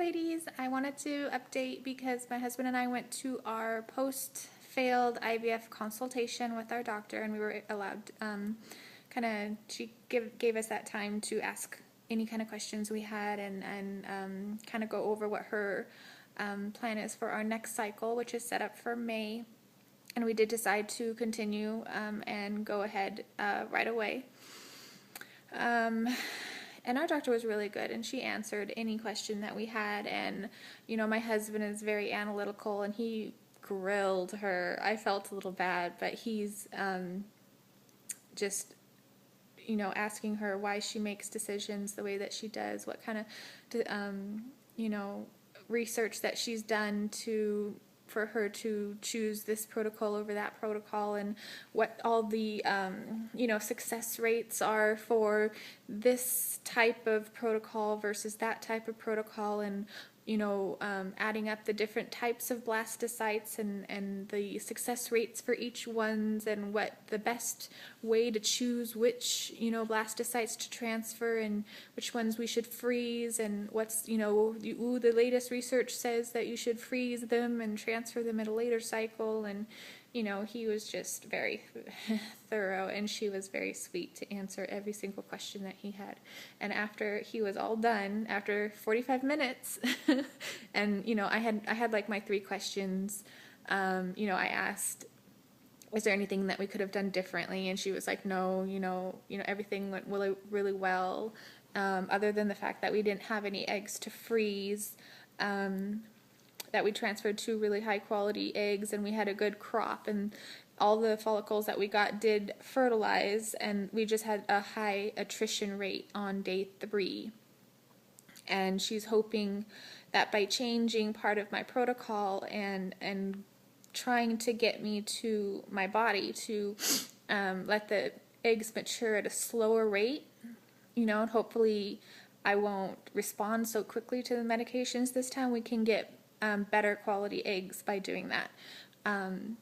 ladies. I wanted to update because my husband and I went to our post-failed IVF consultation with our doctor, and we were allowed, she gave us that time to ask any kind of questions we had and kind of go over what her plan is for our next cycle, which is set up for May. And we did decide to continue and go ahead right away. And our doctor was really good, and she answered any question that we had. And, you know, my husband is very analytical, and he grilled her. I felt a little bad, but he's just, you know, asking her why she makes decisions the way that she does, what kind of, you know, research that she's done for her to choose this protocol over that protocol, and what all the you know, success rates are for this type of protocol versus that type of protocol, and you know, adding up the different types of blastocytes and the success rates for each ones, and what the best way to choose which, you know, blastocytes to transfer and which ones we should freeze, and what's, you know, the latest research says that you should freeze them and transfer them at a later cycle. And you know, he was just very thorough, and she was very sweet to answer every single question that he had. And after he was all done, after 45 minutes, and you know, I had like my 3 questions. You know, I asked, is there anything that we could have done differently? And she was like, no, you know, everything went really, really well, other than the fact that we didn't have any eggs to freeze. That we transferred 2 really high quality eggs, and we had a good crop, and all the follicles that we got did fertilize, and we just had a high attrition rate on day 3. And she's hoping that by changing part of my protocol and trying to get me to my body to let the eggs mature at a slower rate, you know, and hopefully I won't respond so quickly to the medications this time, we can get better quality eggs by doing that. And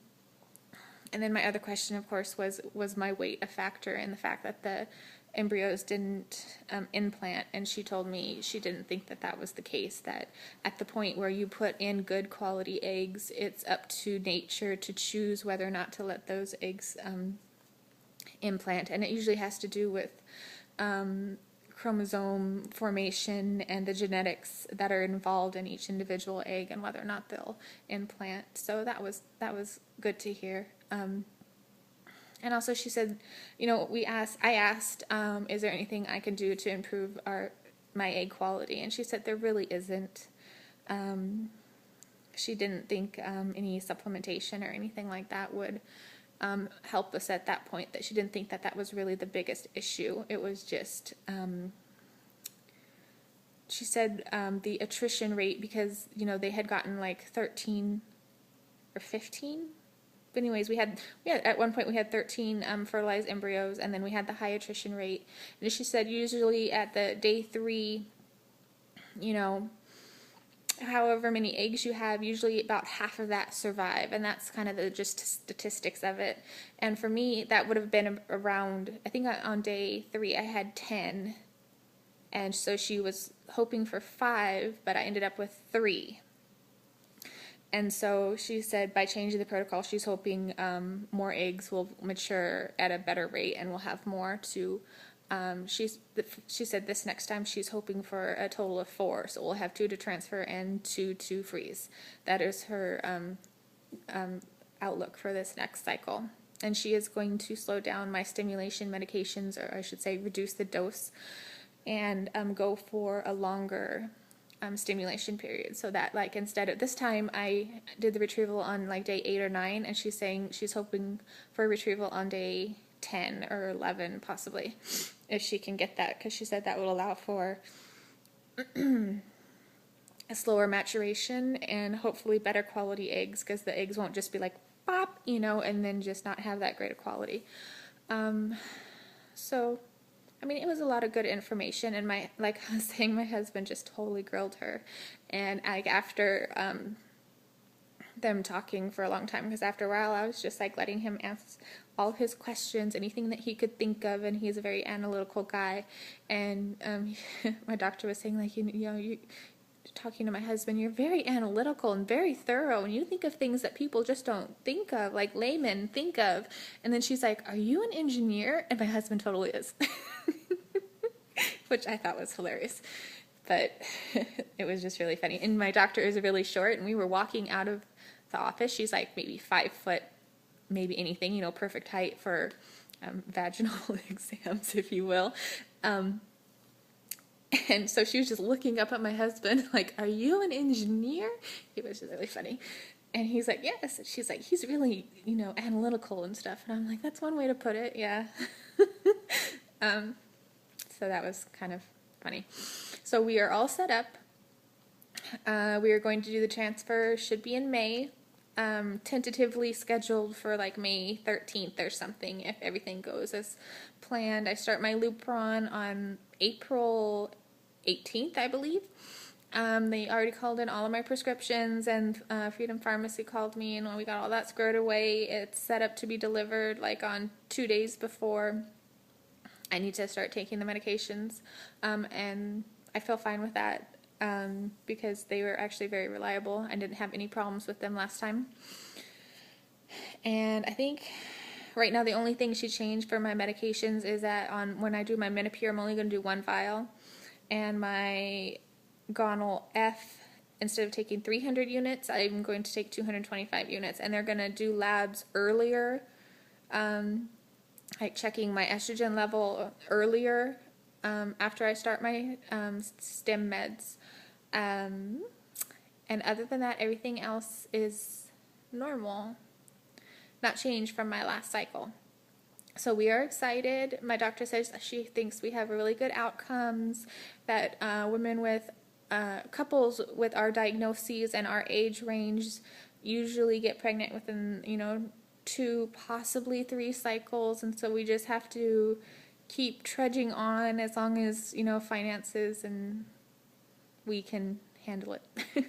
then my other question, of course, was my weight a factor in the fact that the embryos didn't implant, and she told me she didn't think that that was the case, that at the point where you put in good quality eggs, it's up to nature to choose whether or not to let those eggs implant, and it usually has to do with chromosome formation and the genetics that are involved in each individual egg and whether or not they'll implant. So that was good to hear. And also she said, you know, I asked, is there anything I can do to improve my egg quality? And she said there really isn't. She didn't think any supplementation or anything like that would help us at that point, that she didn't think that that was really the biggest issue. It was just, she said the attrition rate, because, you know, they had gotten like 13 or 15. But anyways, we had at one point we had 13 fertilized embryos, and then we had the high attrition rate. And she said usually at the day 3, you know, however many eggs you have, usually about half of that survive, and that's kind of the just statistics of it. And for me, that would have been around, I think on day 3 I had 10, and so she was hoping for 5, but I ended up with 3. And so she said by changing the protocol, she's hoping more eggs will mature at a better rate, and we'll have more to she said this next time she's hoping for a total of 4, so we'll have 2 to transfer and 2 to freeze. That is her outlook for this next cycle. And she is going to slow down my stimulation medications, or I should say reduce the dose, and go for a longer stimulation period, so that, like, instead of this time I did the retrieval on like day 8 or 9, and she's saying she's hoping for a retrieval on day 10 or 11 possibly, if she can get that, because she said that would allow for a slower maturation and hopefully better quality eggs, because the eggs won't just be like pop, you know, and then just not have that great a quality. So I mean, it was a lot of good information, and like I was saying, my husband just totally grilled her. And after them talking for a long time, because after a while I was just like letting him ask all his questions, anything that he could think of, and he's a very analytical guy. And my doctor was saying, like, you know, talking to my husband, you're very analytical and very thorough, and you think of things that people just don't think of, like laymen think of. And then she's like, are you an engineer? And my husband totally is. Which I thought was hilarious. But it was just really funny. And my doctor is really short, and we were walking out of the office. She's like maybe 5 foot, maybe anything, you know, perfect height for vaginal exams, if you will. And so she was just looking up at my husband, like, are you an engineer? It was just really funny. And he's like, yes. And she's like, he's really, you know, analytical and stuff. And I'm like, that's one way to put it, yeah. So that was kind of funny. So we are all set up. We are going to do the transfer, should be in May. Tentatively scheduled for like May 13th or something if everything goes as planned. I start my Lupron on April 18th, I believe. They already called in all of my prescriptions, and Freedom Pharmacy called me, and when we got all that squared away, it's set up to be delivered like on 2 days before I need to start taking the medications, and I feel fine with that. Because they were actually very reliable. I didn't have any problems with them last time. And I think right now the only thing she changed for my medications is that when I do my Menopur, I'm only going to do 1 vial. And my Gonal F, instead of taking 300 units, I'm going to take 225 units. And they're going to do labs earlier, like checking my estrogen level earlier after I start my stim meds. And other than that, everything else is normal, not changed from my last cycle. So we are excited. My doctor says she thinks we have really good outcomes, that women with couples with our diagnoses and our age range usually get pregnant within, you know, 2, possibly 3 cycles. And so we just have to keep trudging on as long as, you know, finances and we can handle it.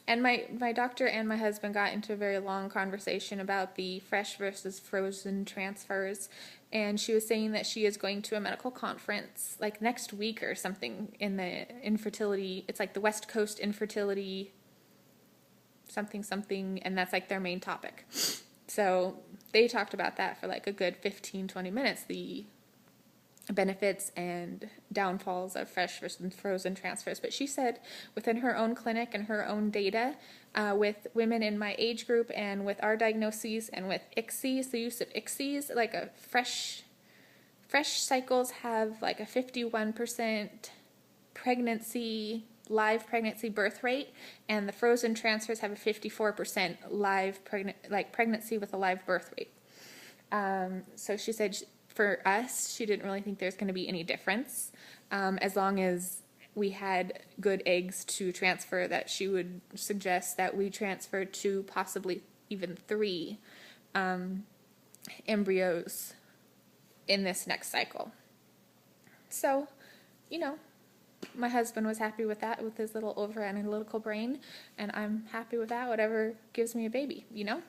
And my doctor and my husband got into a very long conversation about the fresh versus frozen transfers, and she was saying that she is going to a medical conference like next week or something in the infertility, it's like the West Coast infertility something, and that's like their main topic. So they talked about that for like a good 15-20 minutes, the benefits and downfalls of fresh versus frozen transfers. But she said within her own clinic and her own data, with women in my age group and with our diagnoses and with ICSIs, the use of ICSIs, like a fresh cycles have like a 51% live pregnancy birth rate, and the frozen transfers have a 54% live pregnancy with a live birth rate. So she said for us, she didn't really think there's going to be any difference, as long as we had good eggs to transfer, that she would suggest that we transfer 2, possibly even 3 embryos in this next cycle. So, you know, my husband was happy with that, with his little over-analytical brain, and I'm happy with that, whatever gives me a baby, you know?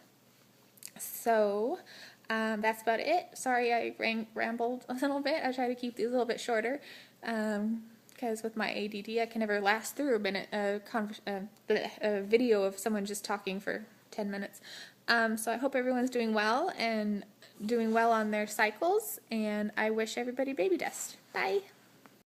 So that's about it. Sorry I rambled a little bit. I try to keep these a little bit shorter, because with my ADD I can never last through a video of someone just talking for 10 minutes. So I hope everyone's doing well and doing well on their cycles, and I wish everybody baby dust. Bye!